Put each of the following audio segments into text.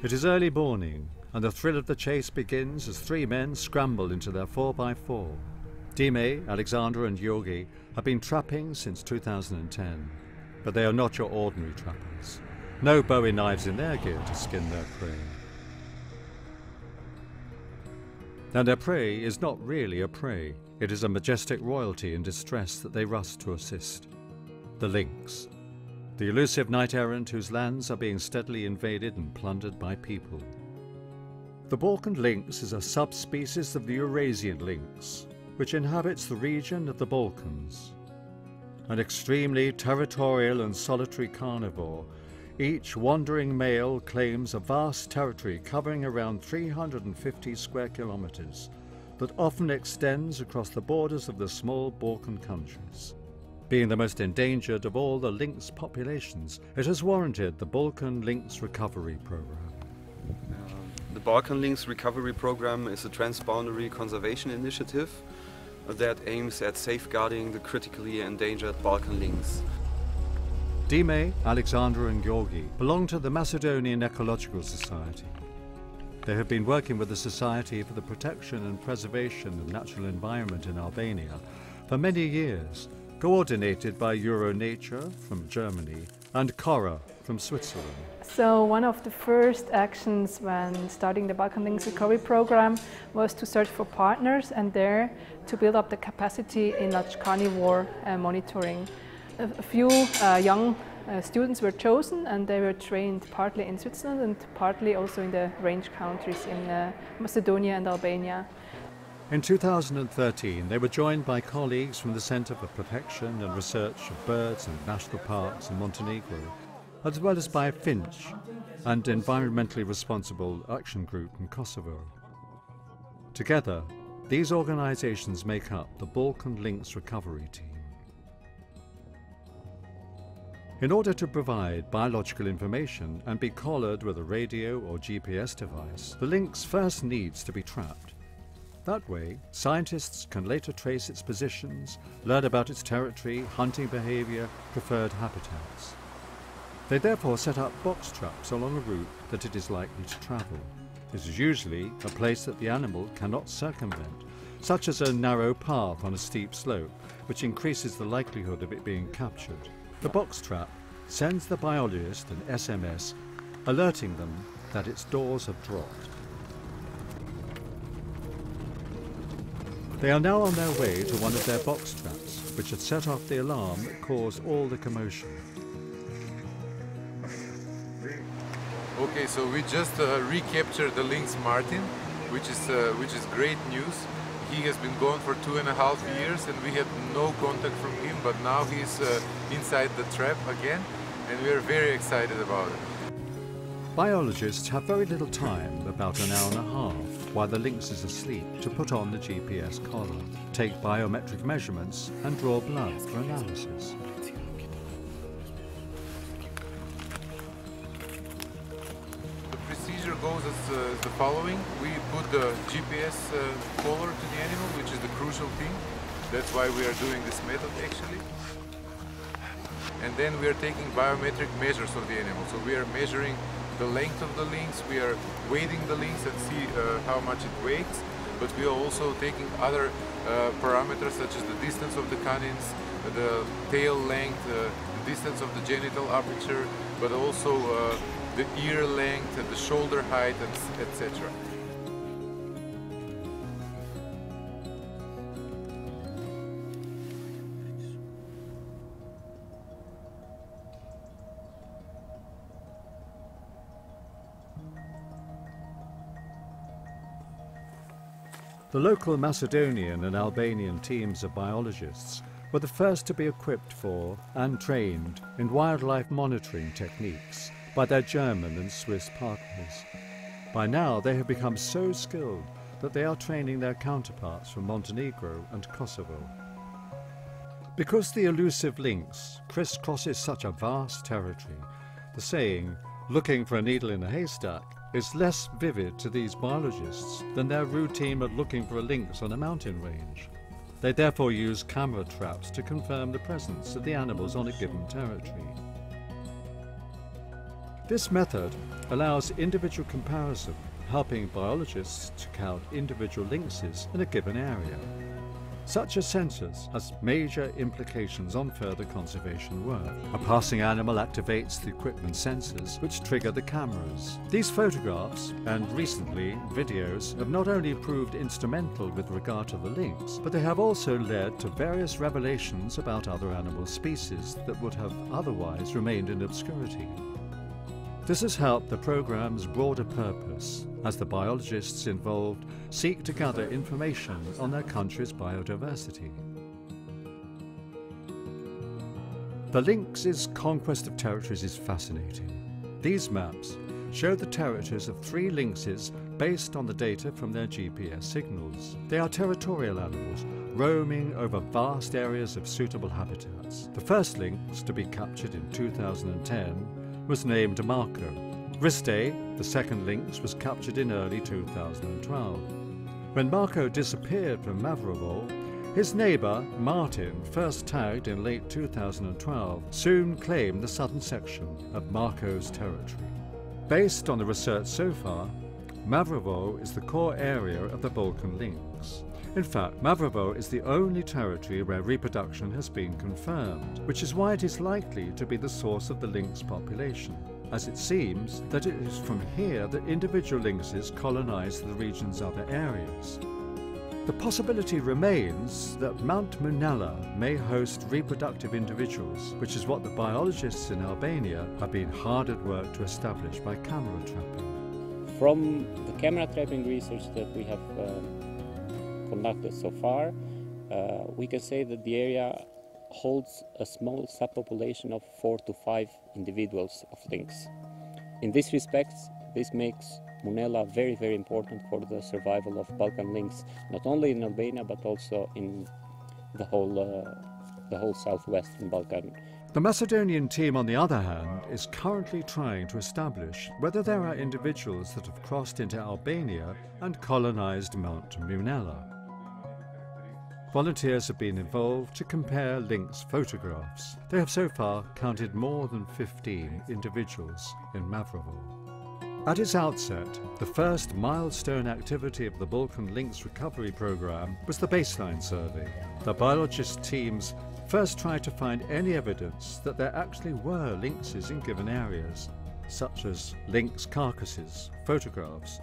It is early morning, and the thrill of the chase begins as three men scramble into their 4x4. Dime, Alexander and Georgi have been trapping since 2010, but they are not your ordinary trappers. No Bowie knives in their gear to skin their prey. And their prey is not really a prey. It is a majestic royalty in distress that they rush to assist. The lynx. The elusive knight-errant whose lands are being steadily invaded and plundered by people. The Balkan lynx is a subspecies of the Eurasian lynx, which inhabits the region of the Balkans. An extremely territorial and solitary carnivore, each wandering male claims a vast territory covering around 350 square kilometers that often extends across the borders of the small Balkan countries. Being the most endangered of all the lynx populations, it has warranted the Balkan Lynx Recovery Program. The Balkan Lynx Recovery Program is a transboundary conservation initiative that aims at safeguarding the critically endangered Balkan lynx. Dime, Alexander and Georgi belong to the Macedonian Ecological Society. They have been working with the Society for the Protection and Preservation of Natural Environment in Albania for many years, coordinated by EuroNature from Germany and Cora from Switzerland. So one of the first actions when starting the Balkan Lynx Recovery Program was to search for partners and there to build up the capacity in large carnivore monitoring. A few young students were chosen and they were trained partly in Switzerland and partly also in the range countries in Macedonia and Albania. In 2013, they were joined by colleagues from the Center for Protection and Research of Birds and National Parks in Montenegro, as well as by Finch and Environmentally Responsible Action Group in Kosovo. Together, these organizations make up the Balkan Lynx Recovery Team. In order to provide biological information and be collared with a radio or GPS device, the lynx first needs to be trapped. That way, scientists can later trace its positions, learn about its territory, hunting behavior, preferred habitats. They therefore set up box traps along a route that it is likely to travel. This is usually a place that the animal cannot circumvent, such as a narrow path on a steep slope, which increases the likelihood of it being captured. The box trap sends the biologist an SMS alerting them that its doors have dropped. They are now on their way to one of their box traps, which had set off the alarm that caused all the commotion. Okay, so we just recaptured the lynx Martin, which is great news. He has been gone for 2.5 years and we had no contact from him, but now he's inside the trap again and we are very excited about it. Biologists have very little time, about an hour and a half, while the lynx is asleep, to put on the GPS collar, take biometric measurements and draw blood for analysis. Goes as the following. We put the GPS collar to the animal, which is the crucial thing. That's why we are doing this method actually. And then we are taking biometric measures of the animal. So we are measuring the length of the lynx, we are weighting the lynx and see how much it weighs, but we are also taking other parameters such as the distance of the canines, the tail length, the distance of the genital aperture, but also the ear length and the shoulder height, etc. The local Macedonian and Albanian teams of biologists were the first to be equipped for and trained in wildlife monitoring techniques by their German and Swiss partners. By now they have become so skilled that they are training their counterparts from Montenegro and Kosovo. Because the elusive lynx crisscrosses such a vast territory, the saying, "looking for a needle in a haystack," is less vivid to these biologists than their routine of looking for a lynx on a mountain range. They therefore use camera traps to confirm the presence of the animals on a given territory. This method allows individual comparison, helping biologists to count individual lynxes in a given area. Such a census has major implications on further conservation work. A passing animal activates the equipment sensors which trigger the cameras. These photographs, and recently videos, have not only proved instrumental with regard to the lynx, but they have also led to various revelations about other animal species that would have otherwise remained in obscurity. This has helped the programme's broader purpose, as the biologists involved seek to gather information on their country's biodiversity. The lynx's conquest of territories is fascinating. These maps show the territories of 3 lynxes based on the data from their GPS signals. They are territorial animals, roaming over vast areas of suitable habitats. The first lynx to be captured in 2010 was named Marco. Riste, the second lynx, was captured in early 2012. When Marco disappeared from Mavrovo, his neighbour, Martin, first tagged in late 2012, soon claimed the southern section of Marco's territory. Based on the research so far, Mavrovo is the core area of the Balkan lynx. In fact, Mavrovo is the only territory where reproduction has been confirmed, which is why it is likely to be the source of the lynx population, as it seems that it is from here that individual lynxes colonize the region's other areas. The possibility remains that Mount Munella may host reproductive individuals, which is what the biologists in Albania have been hard at work to establish by camera trapping. From the camera trapping research that we have conducted so far, we can say that the area holds a small subpopulation of 4 to 5 individuals of lynx. In this respect, this makes Munella very, very important for the survival of Balkan lynx, not only in Albania but also in the whole southwestern Balkan. The Macedonian team, on the other hand, is currently trying to establish whether there are individuals that have crossed into Albania and colonized Mount Munella. Volunteers have been involved to compare lynx photographs. They have so far counted more than 15 individuals in Mavrovo. At its outset, the first milestone activity of the Balkan Lynx Recovery Programme was the baseline survey. The biologist teams first tried to find any evidence that there actually were lynxes in given areas, such as lynx carcasses, photographs,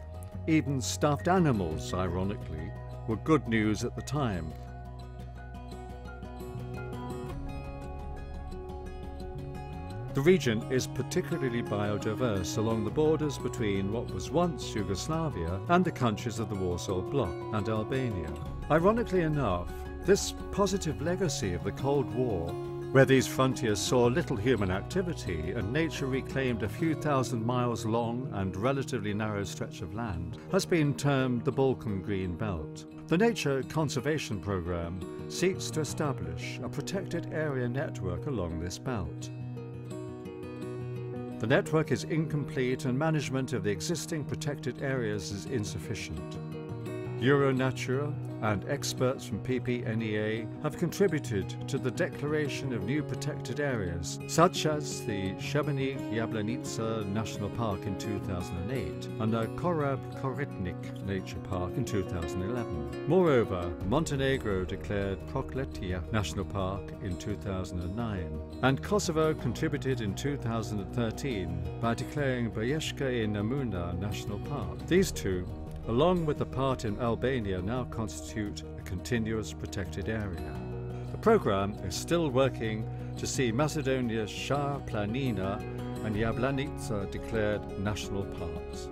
even stuffed animals, ironically, were good news at the time. The region is particularly biodiverse along the borders between what was once Yugoslavia and the countries of the Warsaw Bloc and Albania. Ironically enough, this positive legacy of the Cold War, where these frontiers saw little human activity and nature reclaimed a few thousand miles long and relatively narrow stretch of land, has been termed the Balkan Green Belt. The Nature Conservation Programme seeks to establish a protected area network along this belt. The network is incomplete and management of the existing protected areas is insufficient. Euronatura and experts from PPNEA have contributed to the declaration of new protected areas, such as the Šebenik-Jablanica National Park in 2008 and the Korab-Koritnik Nature Park in 2011. Moreover, Montenegro declared Prokletija National Park in 2009, and Kosovo contributed in 2013 by declaring Baješka i Namuna National Park. These two, along with the part in Albania, now constitute a continuous protected area. The programme is still working to see Macedonia's Shah Planina and Jablanica declared national parks.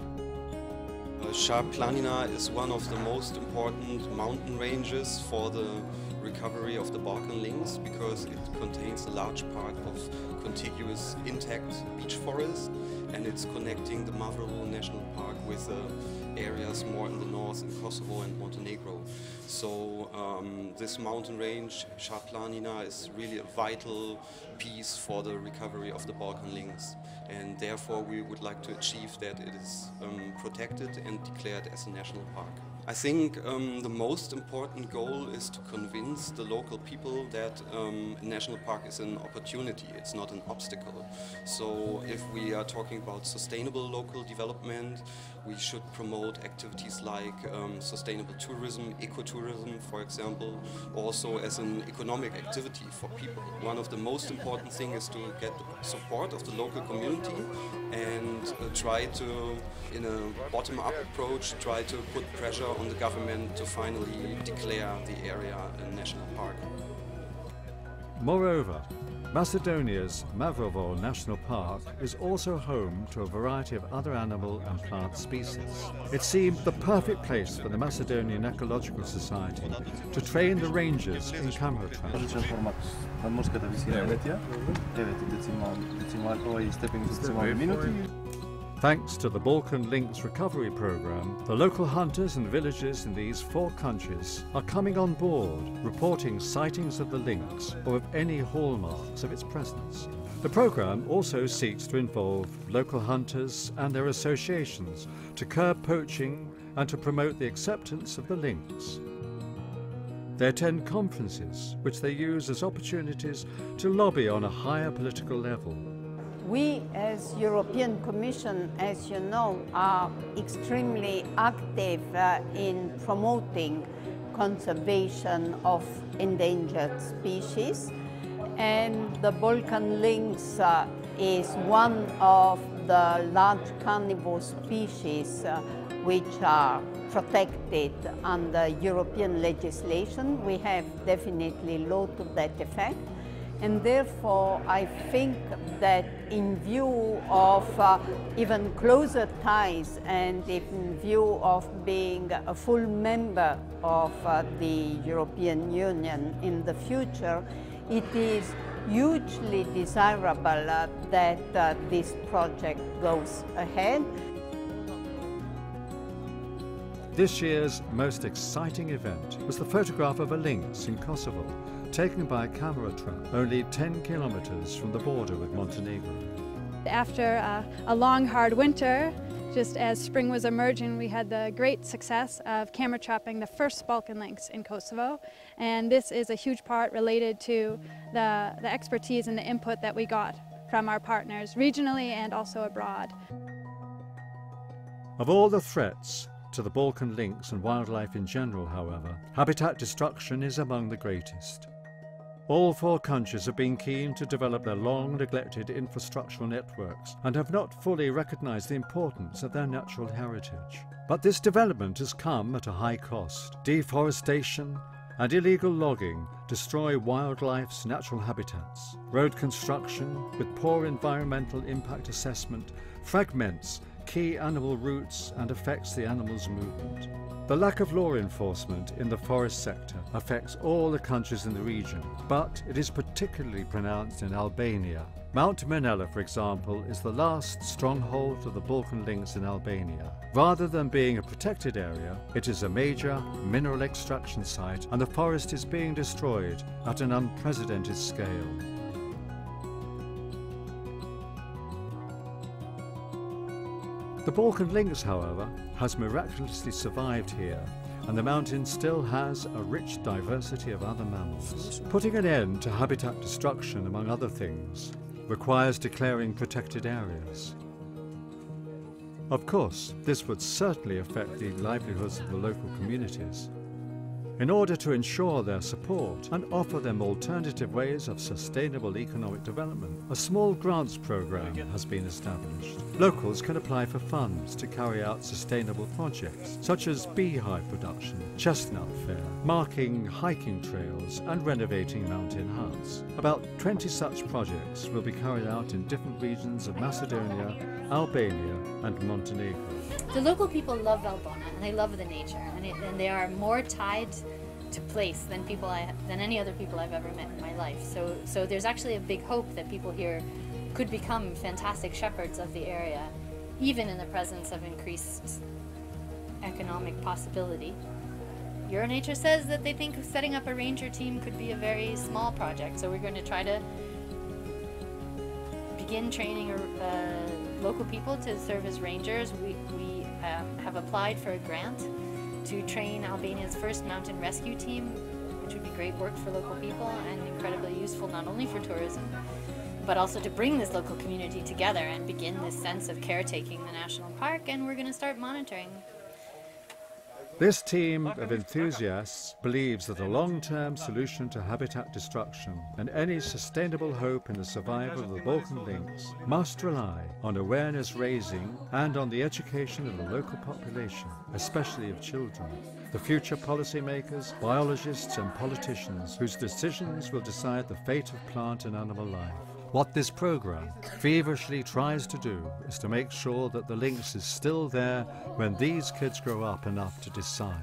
Shah Planina is one of the most important mountain ranges for the recovery of the Balkan lynx because it contains a large part of contiguous intact beech forest, and it's connecting the Mavrovo National Park with areas more in the north in Kosovo and Montenegro. So this mountain range, Shah Planina, is really a vital piece for the recovery of the Balkan lynx, and therefore we would like to achieve that it is protected and declared as a national park. I think the most important goal is to convince convince the local people that a national park is an opportunity, it's not an obstacle. So if we are talking about sustainable local development, we should promote activities like sustainable tourism, ecotourism, for example, also as an economic activity for people. One of the most important things is to get the support of the local community and try to, in a bottom-up approach, try to put pressure on the government to finally declare the area a national park. Moreover, Macedonia's Mavrovo National Park is also home to a variety of other animal and plant species. It seemed the perfect place for the Macedonian Ecological Society to train the rangers in camera trap. Thanks to the Balkan Lynx Recovery Programme, the local hunters and villagers in these 4 countries are coming on board, reporting sightings of the lynx or of any hallmarks of its presence. The programme also seeks to involve local hunters and their associations to curb poaching and to promote the acceptance of the lynx. They attend conferences, which they use as opportunities to lobby on a higher political level. We as European Commission, as you know, are extremely active in promoting conservation of endangered species, and the Balkan lynx is one of the large carnivore species which are protected under European legislation. We have definitely law to that effect. And therefore, I think that in view of even closer ties and in view of being a full member of the European Union in the future, it is hugely desirable that this project goes ahead. This year's most exciting event was the photograph of a lynx in Kosovo, taken by a camera trap only 10 kilometers from the border with Montenegro. After a long, hard winter, just as spring was emerging, we had the great success of camera trapping the first Balkan lynx in Kosovo. And this is a huge part related to the expertise and the input that we got from our partners regionally and also abroad. Of all the threats to the Balkan lynx and wildlife in general, however, habitat destruction is among the greatest. All 4 countries have been keen to develop their long-neglected infrastructural networks and have not fully recognized the importance of their natural heritage. But this development has come at a high cost. Deforestation and illegal logging destroy wildlife's natural habitats. Road construction, with poor environmental impact assessment, fragments key animal routes and affects the animals' movement. The lack of law enforcement in the forest sector affects all the countries in the region, but it is particularly pronounced in Albania. Mount Manela, for example, is the last stronghold of the Balkan lynx in Albania. Rather than being a protected area, it is a major mineral extraction site, and the forest is being destroyed at an unprecedented scale. The Balkan lynx, however, has miraculously survived here, and the mountain still has a rich diversity of other mammals. Putting an end to habitat destruction, among other things, requires declaring protected areas. Of course, this would certainly affect the livelihoods of the local communities. In order to ensure their support and offer them alternative ways of sustainable economic development, a small grants program has been established. Locals can apply for funds to carry out sustainable projects, such as beehive production, chestnut fare, marking hiking trails, and renovating mountain huts. About 20 such projects will be carried out in different regions of Macedonia, Albania, and Montenegro. The local people love Albania and they love the nature, and they are more tied to place than any other people I've ever met in my life. So there's actually a big hope that people here could become fantastic shepherds of the area, even in the presence of increased economic possibility. Euronature says that they think setting up a ranger team could be a very small project, so we're going to try to begin training local people to serve as rangers. We have applied for a grant to train Albania's first mountain rescue team which would be great work for local people and incredibly useful not only for tourism, but also to bring this local community together and begin this sense of caretaking the national park, and we're going to start monitoring. This team of enthusiasts believes that a long-term solution to habitat destruction and any sustainable hope in the survival of the Balkan lynx must rely on awareness raising and on the education of the local population, especially of children, the future policymakers, biologists and politicians whose decisions will decide the fate of plant and animal life. What this program feverishly tries to do is to make sure that the lynx is still there when these kids grow up enough to decide.